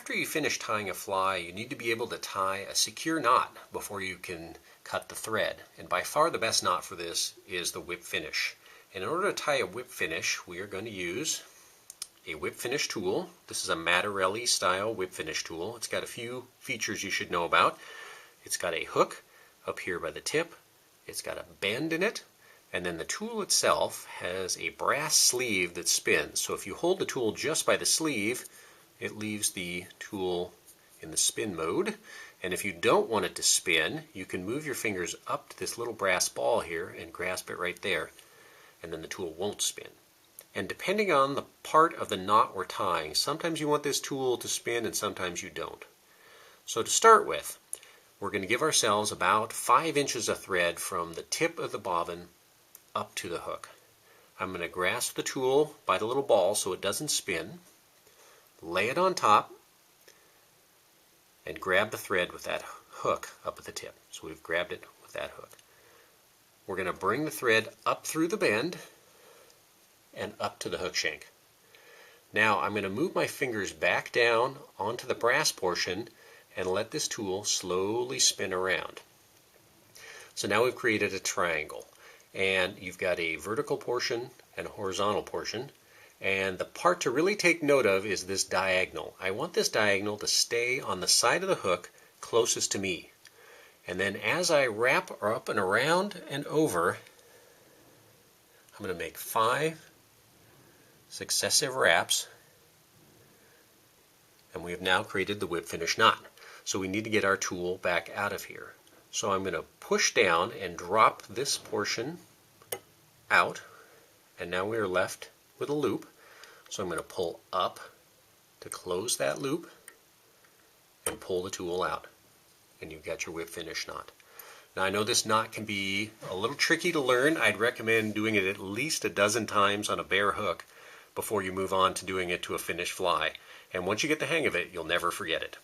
After you finish tying a fly, you need to be able to tie a secure knot before you can cut the thread. And by far the best knot for this is the whip finish. And in order to tie a whip finish, we are going to use a whip finish tool. This is a Matarelli style whip finish tool. It's got a few features you should know about. It's got a hook up here by the tip. It's got a bend in it. And then the tool itself has a brass sleeve that spins. So if you hold the tool just by the sleeve, it leaves the tool in the spin mode. And if you don't want it to spin, you can move your fingers up to this little brass ball here and grasp it right there. And then the tool won't spin. And depending on the part of the knot we're tying, sometimes you want this tool to spin and sometimes you don't. So to start with, we're going to give ourselves about 5 inches of thread from the tip of the bobbin up to the hook. I'm going to grasp the tool by the little ball so it doesn't spin, lay it on top, and grab the thread with that hook up at the tip. So we've grabbed it with that hook. We're going to bring the thread up through the bend and up to the hook shank. Now I'm going to move my fingers back down onto the brass portion and let this tool slowly spin around. So now we've created a triangle. And you've got a vertical portion and a horizontal portion. And the part to really take note of is this diagonal. I want this diagonal to stay on the side of the hook closest to me. And then as I wrap up and around and over, I'm going to make 5 successive wraps. And we have now created the whip finish knot. So we need to get our tool back out of here. So I'm going to push down and drop this portion out, and now we are left with a loop. So I'm going to pull up to close that loop and pull the tool out, and you've got your whip finish knot. Now I know this knot can be a little tricky to learn. I'd recommend doing it at least a dozen times on a bare hook before you move on to doing it to a finished fly. And once you get the hang of it, you'll never forget it.